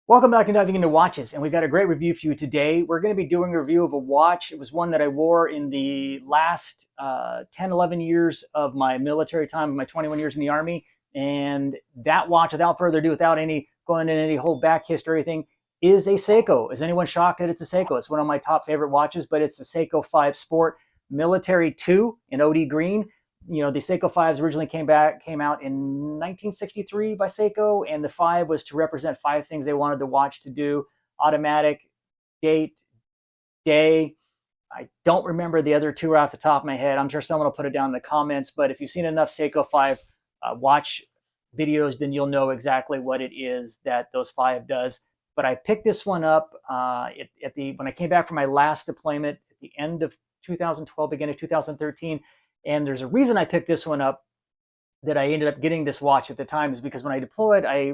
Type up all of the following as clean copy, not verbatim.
Welcome back to Diving Into Watches, and we've got a great review for you today. We're going to be doing a review of a watch. It was one that I wore in the last 10, 11 years of my military time, my 21 years in the Army. And that watch, without further ado, without any going into any whole back history or anything, is a Seiko. Is anyone shocked that it's a Seiko? It's one of my top favorite watches, but it's the Seiko 5 Sport Military 2 in OD green. The Seiko 5s originally came out in 1963 by Seiko, and the 5 was to represent 5 things they wanted the watch to do: automatic, date, day. I don't remember the other two off the top of my head. I'm sure someone will put it down in the comments, but if you've seen enough Seiko 5 watch videos, then you'll know exactly what it is that those 5 does. But I picked this one up when I came back from my last deployment at the end of 2012, beginning of 2013. And there's a reason I picked this one up, that I ended up getting this watch at the time, is because when I deployed, I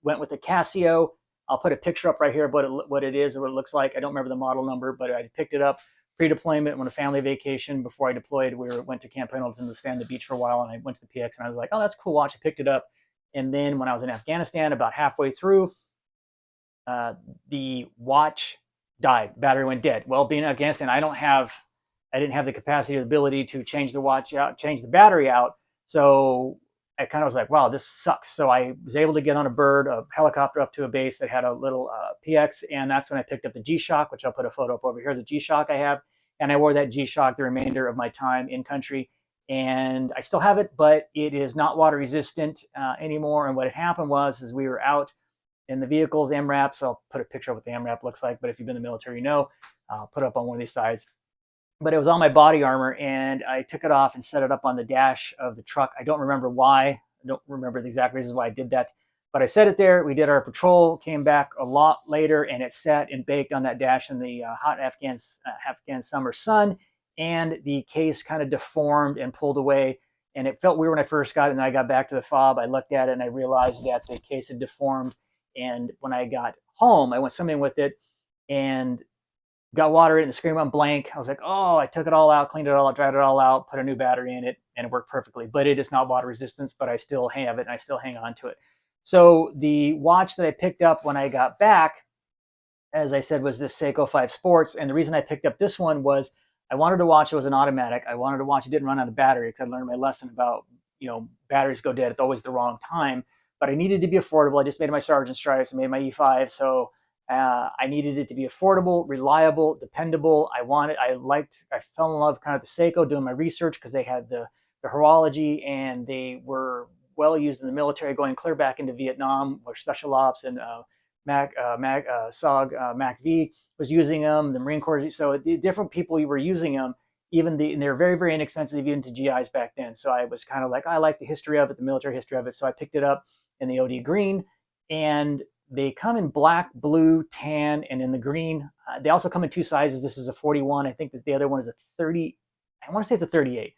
went with a Casio. I'll put a picture up right here of what it is and what it looks like. I don't remember the model number, but I picked it up pre-deployment on a family vacation before I deployed. Went to Camp Pendleton to stay on the beach for a while, and I went to the PX, and I was like, oh, that's a cool watch. I picked it up. And then when I was in Afghanistan, about halfway through, the watch died. Battery went dead. Well, being in Afghanistan, I didn't have the capacity or ability to change the watch out, change the battery out. So I kind of was like, wow, this sucks. So I was able to get on a helicopter up to a base that had a little PX, and that's when I picked up the G-Shock, which I'll put a photo up over here, the G-Shock I have. And I wore that G-Shock the remainder of my time in country. And I still have it, but it is not water resistant anymore. And what had happened is we were out in the vehicles, MRAPs. I'll put a picture of what the MRAP looks like, but if you've been in the military, I'll put it up on one of these sides. But it was on my body armor, and I took it off and set it up on the dash of the truck. I don't remember why. I don't remember the exact reasons why I did that, but I set it there. We did our patrol, came back a lot later, and it sat and baked on that dash in the hot Afghan summer sun, and the case kind of deformed and pulled away. And it felt weird when I first got it, and I got back to the fob. I looked at it, and I realized that the case had deformed. And when I got home, I went swimming with it, and got water in it, and the screen went blank. I was like, oh, I took it all out, cleaned it all out, dried it all out, put a new battery in it, and it worked perfectly. But it is not water resistant, but I still have it, and I still hang on to it. So the watch that I picked up when I got back, as I said, was this Seiko 5 Sports. And the reason I picked up this one was I wanted to watch it was an automatic. I wanted to watch it didn't run out of battery, because I learned my lesson about, batteries go dead at always the wrong time. But I needed to be affordable. I just made my Sergeant Stripes, I made my E5, so I needed it to be affordable, reliable, dependable. I fell in love kind of the Seiko doing my research, because they had the horology, and they were well used in the military, going clear back into Vietnam, where Special Ops and MACV was using them, the Marine Corps. So the different people were using them, and they're very, very inexpensive even to GIs back then. So I was kind of like, I like the history of it, the military history of it. So I picked it up in the OD green, and they come in black, blue, tan, and in the green. They also come in 2 sizes. This is a 41. I think that the other one is a 30. I want to say it's a 38.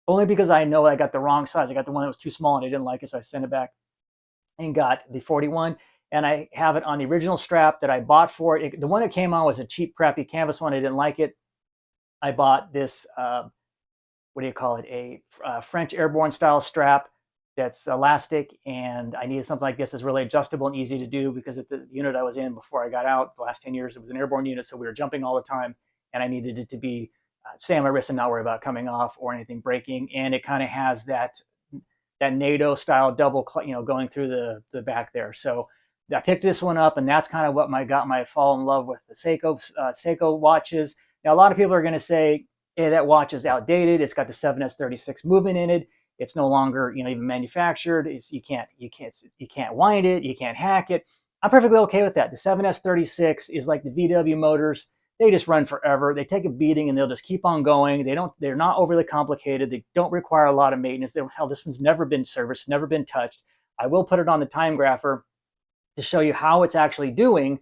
Only because I know I got the wrong size. I got the one that was too small, and I didn't like it, so I sent it back and got the 41. And I have it on the original strap that I bought for it. The one it came on was a cheap, crappy canvas one. I didn't like it. I bought this, what do you call it, a French airborne style strap that's elastic, and I needed something like this that's really adjustable and easy to do, because at the unit I was in before I got out, the last 10 years, it was an airborne unit, so we were jumping all the time, and I needed it to be stay on my wrist and not worry about coming off or anything breaking. And it kind of has that NATO style double, going through the back there. So I picked this one up, and that's kind of what got my fall in love with the Seiko watches. Now, a lot of people are going to say, hey, that watch is outdated. It's got the 7S36 movement in it. It's no longer, even manufactured. You can't wind it. You can't hack it. I'm perfectly okay with that. The 7S36 is like the VW motors. They just run forever. They take a beating, and they'll just keep on going. They're not overly complicated. They don't require a lot of maintenance. Hell, this one's never been serviced, never been touched. I will put it on the time grapher to show you how it's actually doing,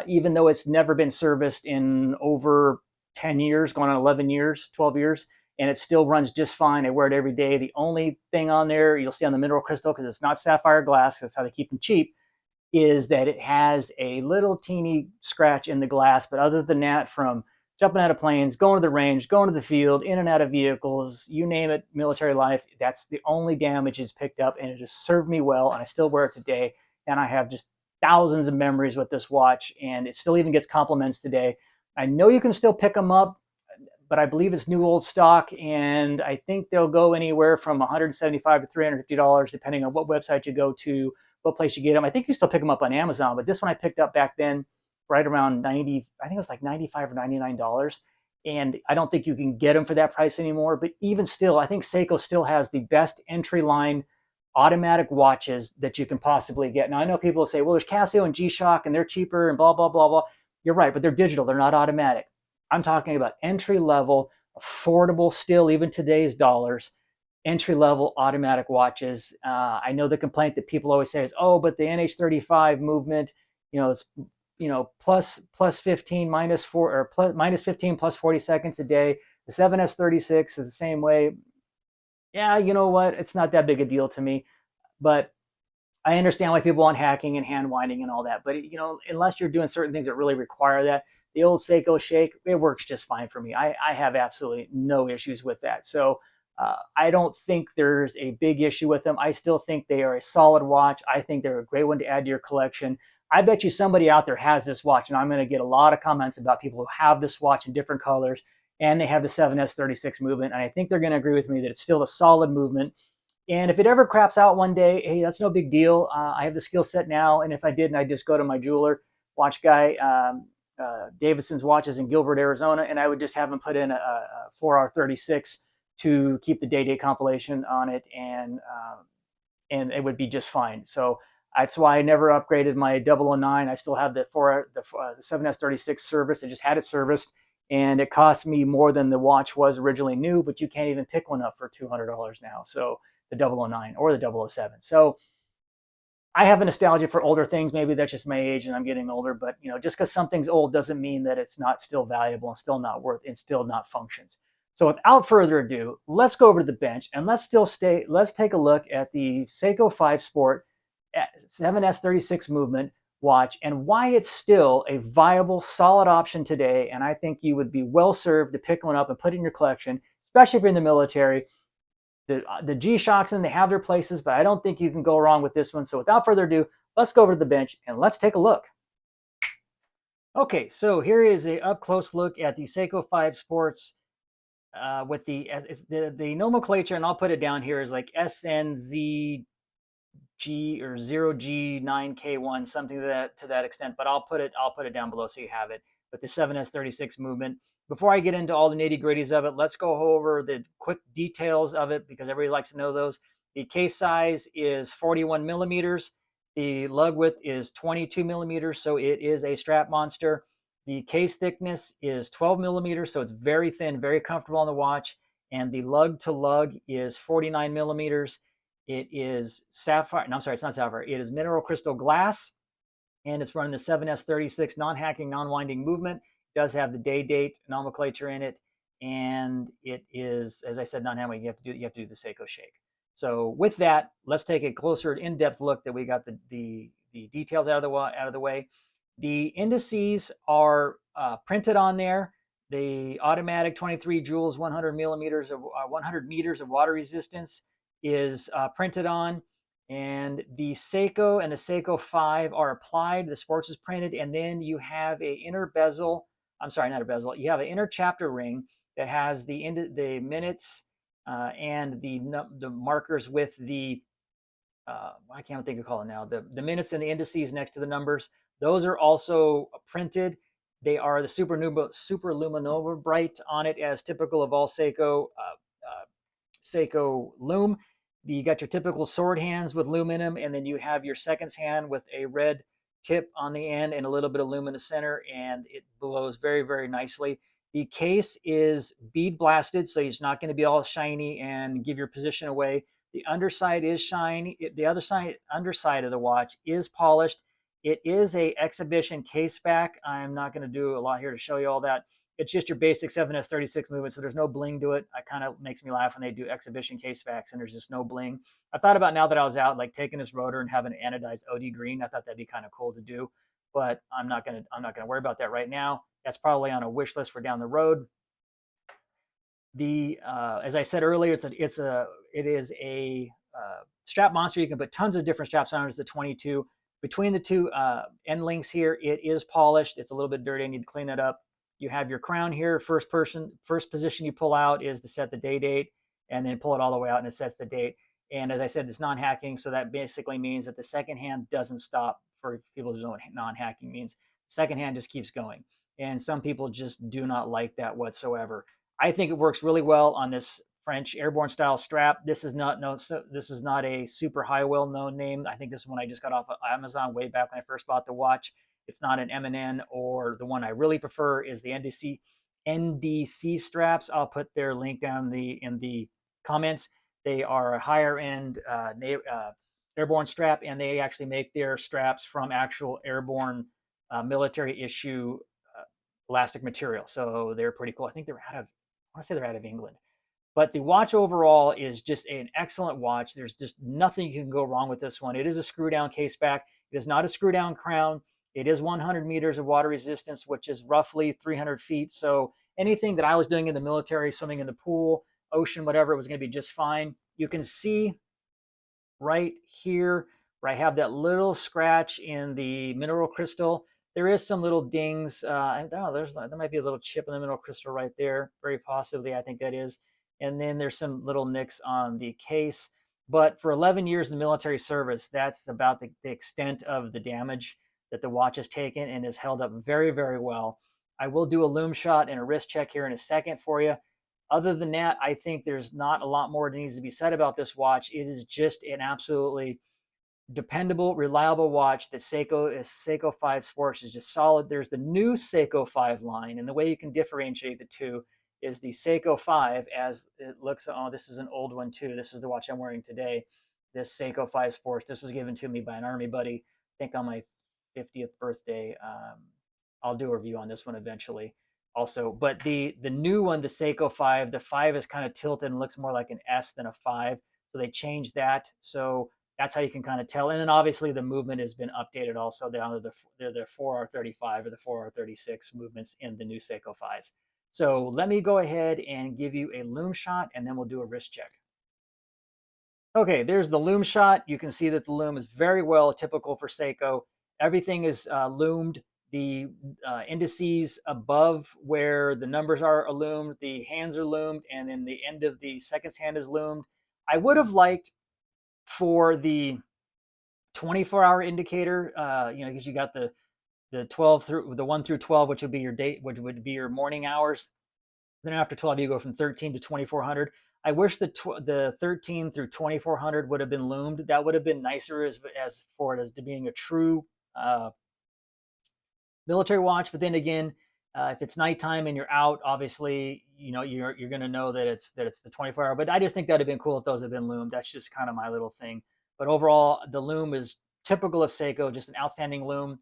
even though it's never been serviced in over 10 years, going on 11 years, 12 years, and it still runs just fine. I wear it every day. The only thing on there, you'll see on the mineral crystal, because it's not sapphire glass, that's how they keep them cheap, is that it has a little teeny scratch in the glass. But other than that, from jumping out of planes, going to the range, going to the field, in and out of vehicles, you name it, military life, that's the only damage it's picked up, and it has served me well, and I still wear it today. And I have just thousands of memories with this watch, and it still even gets compliments today. I know you can still pick them up, but I believe it's new old stock, and I think they'll go anywhere from $175 to $350, depending on what website you go to, what place you get them. I think you still pick them up on Amazon, but this one I picked up back then, right around 90. I think it was like $95 or $99, and I don't think you can get them for that price anymore. But even still, I think Seiko still has the best entry line automatic watches that you can possibly get. Now I know people say, well, there's Casio and G-Shock, and they're cheaper, and blah blah blah blah. You're right, but they're digital. They're not automatic. I'm talking about entry level, affordable, still even today's dollars, entry level automatic watches. I know the complaint that people always say is, oh, but the NH35 movement, it's plus 15 minus 4 or plus minus 15 plus 40 seconds a day. The 7S36 is the same way. Yeah, you know what? It's not that big a deal to me, but I understand why people want hacking and hand winding and all that, but unless you're doing certain things that really require that, the old Seiko Shake, it works just fine for me. I have absolutely no issues with that. So I don't think there's a big issue with them. I still think they are a solid watch. I think they're a great one to add to your collection. I bet you somebody out there has this watch, and I'm going to get a lot of comments about people who have this watch in different colors, and they have the 7S36 movement, and I think they're going to agree with me that it's still a solid movement. And if it ever craps out one day, hey, that's no big deal. I have the skill set now, and if I didn't, I'd just go to my jeweler, watch guy, Davidson's watches in Gilbert, Arizona, and I would just have him put in a 4R36 to keep the day-to-day compilation on it, and it would be just fine. So that's why I never upgraded my 009. I still have the 7S36 service. I just had it serviced, and it cost me more than the watch was originally new, but you can't even pick one up for $200 now. So the 009 or the 007. So I have a nostalgia for older things. Maybe that's just my age and I'm getting older, but just because something's old doesn't mean that it's not still valuable and still not worth and still not functions. So without further ado, let's go over to the bench and let's take a look at the Seiko 5 Sport 7S36 movement watch and why it's still a viable, solid option today. And I think you would be well served to pick one up and put it in your collection, especially if you're in the military. The G-Shocks, and they have their places, but I don't think you can go wrong with this one. So without further ado, let's go over to the bench and let's take a look. Okay, so here is a up close look at the Seiko 5 Sports with the nomenclature, and I'll put it down here, is like SNZG or 0G9K1, something to that extent. But I'll put it down below so you have it. With the 7S36 movement. Before I get into all the nitty gritties of it, let's go over the quick details of it because everybody likes to know those. The case size is 41 millimeters. The lug width is 22 millimeters, so it is a strap monster. The case thickness is 12 millimeters, so it's very thin, very comfortable on the watch. And the lug to lug is 49 millimeters. It is sapphire. No, I'm sorry, it's not sapphire. It is mineral crystal glass, and it's running the 7S36 non-hacking, non-winding movement. It does have the day date nomenclature in it, and it is, as I said, non-hacking. You have to do the Seiko Shake. So with that, let's take a closer, in-depth look that we got the details out of the way. The indices are printed on there. The automatic 23 joules, 100 millimeters of 100 meters of water resistance is printed on, and the Seiko and the Seiko 5 are applied. The Sports is printed, and then you have a inner bezel. I'm sorry, not a bezel. You have an inner chapter ring that has the minutes and the markers with the I can't think of call it now. The minutes and the indices next to the numbers. Those are also printed. They are the Super Luminova bright on it, as typical of all Seiko Lume. You got your typical sword hands with Lume in them, and then you have your seconds hand with a red tip on the end and a little bit of Lume in the center, and it blows very, very nicely. The case is bead blasted, so it's not going to be all shiny and give your position away. The underside is shiny. The underside of the watch is polished. It is a exhibition case back. I'm not going to do a lot here to show you all that. It's just your basic 7S36 movement, so there's no bling to it. It kind of makes me laugh when they do exhibition case backs and there's just no bling. I thought about, now that I was out, like taking this rotor and having an anodized OD green. I thought that'd be kind of cool to do, but I'm not gonna worry about that right now. That's probably on a wish list for down the road. The as I said earlier, it is a strap monster. You can put tons of different straps on it. It's the 22. between the two end links here, it is polished. It's a little bit dirty. I need to clean that up. You have your crown here. First position you pull out is to set the day date, and then pull it all the way out and it sets the date. And as I said, it's non-hacking, so that basically means that the second hand doesn't stop. For people who know what non-hacking means, second hand just keeps going. And some people just do not like that whatsoever. I think it works really well on this French airborne style strap. This is not this is not a super high well known name. I think this is one I just got off of Amazon way back when I first bought the watch. It's not an M&N, or the one I really prefer is the NDC straps. I'll put their link down in the comments. They are a higher end airborne strap, and they actually make their straps from actual airborne military issue elastic material. So they're pretty cool. I think they're out of, I want to say they're out of England. But the watch overall is just an excellent watch. There's just nothing you can go wrong with this one. It is a screw down case back. It is not a screw down crown. It is 100 meters of water resistance, which is roughly 300 feet. So anything that I was doing in the military, swimming in the pool, ocean, whatever, it was going to be just fine. You can see right here where I have that little scratch in the mineral crystal. There is some little dings. There might be a little chip in the mineral crystal right there. Very possibly, I think that is. And then there's some little nicks on the case. But for 11 years in the military service, that's about the extent of the damage that the watch has taken, and has held up very, very well. I will do a lume shot and a wrist check here in a second for you. Other than that, I think there's not a lot more that needs to be said about this watch. It is just an absolutely dependable, reliable watch. The Seiko 5 Sports is just solid. There's the new Seiko 5 line, and the way you can differentiate the two is the Seiko 5, as it looks. Oh, this is an old one too. This is the watch I'm wearing today. This Seiko 5 Sports. This was given to me by an Army buddy, I think on my 50th birthday. I'll do a review on this one eventually also. But the new one, the Seiko 5, the 5 is kind of tilted and looks more like an S than a 5. So they changed that. So that's how you can kind of tell. And then obviously the movement has been updated also down to the 4R35 or the 4R36 movements in the new Seiko 5s. So let me go ahead and give you a lume shot, and then we'll do a wrist check. Okay, there's the lume shot. You can see that the lume is very well typical for Seiko. Everything is lumed. The indices above where the numbers are loomed, the hands are loomed, and then the end of the seconds hand is loomed. I would have liked for the 24-hour indicator, because you got the 12 through the 1 through 12, which would be your date, which would be your morning hours. Then after 12, you go from 13 to 2400. I wish the 13 through 2400 would have been loomed. That would have been nicer as for it as to being a true military watch. But then again, if it's nighttime and you're out, obviously, you're going to know that it's the 24-hour. But I just think that'd have been cool if those had been loomed. That's just kind of my little thing. But overall, the lume is typical of Seiko, just an outstanding lume.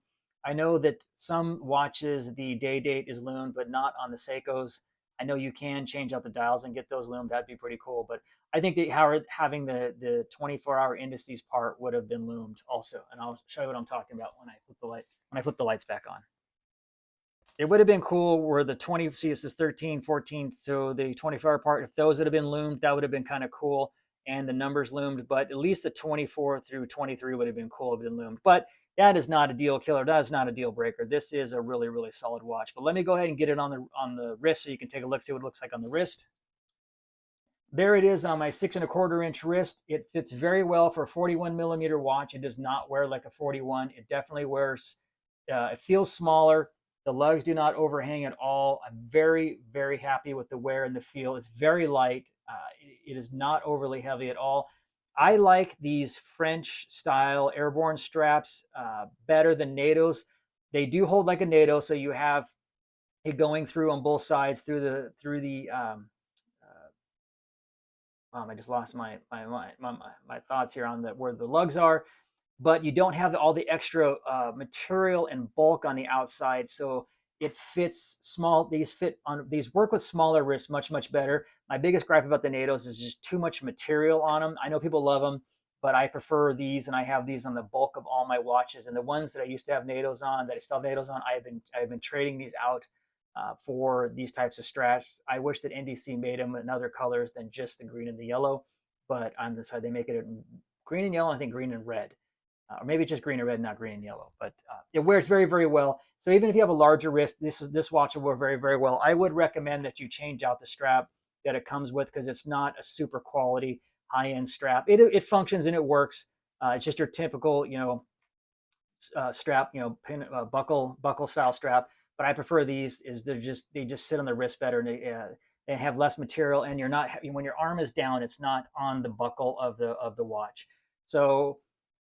I know that some watches, the day date is loomed, but not on the Seikos. I know you can change out the dials and get those loomed. That'd be pretty cool. But I think that having the 24-hour indices part would have been loomed also. And I'll show you what I'm talking about when I flip the lights back on. It would have been cool where the 20, see this is 13, 14, so the 24 part, if those had been loomed, that would have been kind of cool, and the numbers loomed, but at least the 24 through 23 would have been cool if it been loomed. But that is not a deal killer. That is not a deal breaker. This is a really, really solid watch. But let me go ahead and get it on the wrist so you can take a look, see what it looks like on the wrist. There it is on my 6¼ inch wrist. It fits very well for a 41 millimeter watch. It does not wear like a 41. It definitely wears, it feels smaller. The lugs do not overhang at all. I'm very, very happy with the wear and the feel. It's very light. It is not overly heavy at all. I like these French style airborne straps better than NATO's. They do hold like a NATO, so you have it going through on both sides through the I just lost my thoughts here on where the lugs are, but you don't have all the extra material and bulk on the outside, so it fits small. These work with smaller wrists much better. My biggest gripe about the NATO's is just too much material on them. I know people love them, but I prefer these, and I have these on the bulk of all my watches. And the ones that I used to have NATO's on, that I still have NATO's on, I've been trading these out for these types of straps. I wish that NDC made them in other colors than just the green and the yellow, but on the side they make it in green and yellow, and I think green and red. or maybe it's just green or red, not green and yellow. But it wears very, very well. So even if you have a larger wrist, this watch will wear very, very well. I would recommend that you change out the strap that it comes with because it's not a super quality high end strap. It functions and it works. It's just your typical, strap, buckle style strap. But I prefer these. Is they just sit on the wrist better and they have less material and you're not when your arm is down, it's not on the buckle of the watch. So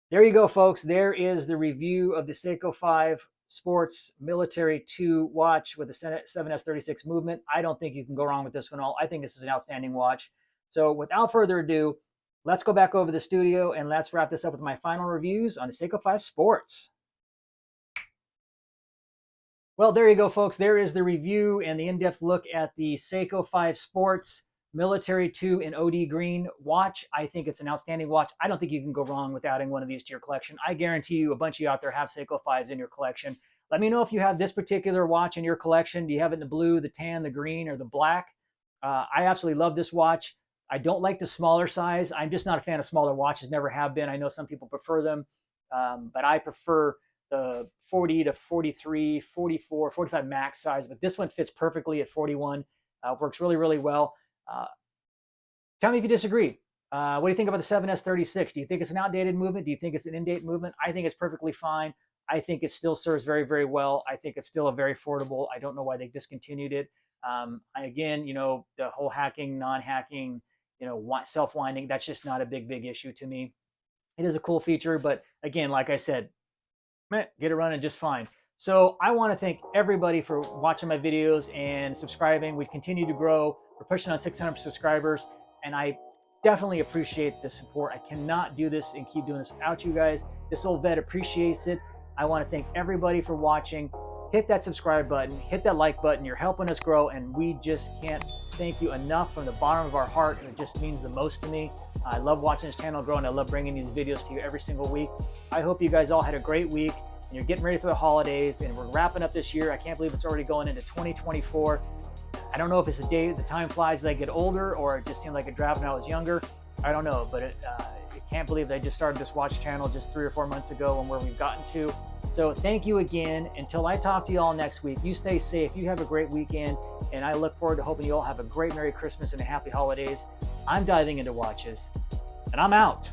there you go, folks. There is the review of the Seiko 5 Sports Military 2 watch with the 7S36 movement. I don't think you can go wrong with this one all. I think this is an outstanding watch. So without further ado, let's go back over the studio and let's wrap this up with my final reviews on the Seiko 5 Sports. Well, there you go, folks. There is the review and the in-depth look at the Seiko 5 Sports Military 2 in OD green watch. I think it's an outstanding watch. I don't think you can go wrong with adding one of these to your collection. I guarantee you a bunch of you out there have Seiko 5s in your collection. Let me know if you have this particular watch in your collection. Do you have it in the blue, the tan, the green, or the black? I absolutely love this watch. I don't like the smaller size. I'm just not a fan of smaller watches, never have been. I know some people prefer them, but I prefer the 40 to 43, 44, 45 max size. But this one fits perfectly at 41. Works really, really well. Tell me if you disagree. What do you think about the 7S36? Do you think it's an outdated movement? Do you think it's an in-date movement? I think it's perfectly fine. I think it still serves very, very well. I think it's still a very affordable. I don't know why they discontinued it. Again, the whole hacking, non-hacking, self-winding, that's just not a big issue to me. It is a cool feature, but again, like I said, get it running just fine. So I want to thank everybody for watching my videos and subscribing. We continue to grow. We're pushing on 600 subscribers, and I definitely appreciate the support. I cannot do this and keep doing this without you guys. This old vet appreciates it. I want to thank everybody for watching. Hit that subscribe button, hit that like button. You're helping us grow, and we just can't thank you enough from the bottom of our heart. It just means the most to me. I love watching this channel grow, and I love bringing these videos to you every single week. I hope you guys all had a great week, and you're getting ready for the holidays, and we're wrapping up this year. I can't believe it's already going into 2024. I don't know if it's the time flies as I get older, or it just seemed like a draft when I was younger. I don't know, but I can't believe they just started this watch channel just 3 or 4 months ago and where we've gotten to. So thank you again. Until I talk to you all next week, you stay safe. You have a great weekend, and I look forward to hoping you all have a great Merry Christmas and a Happy Holidays. I'm diving into watches, and I'm out.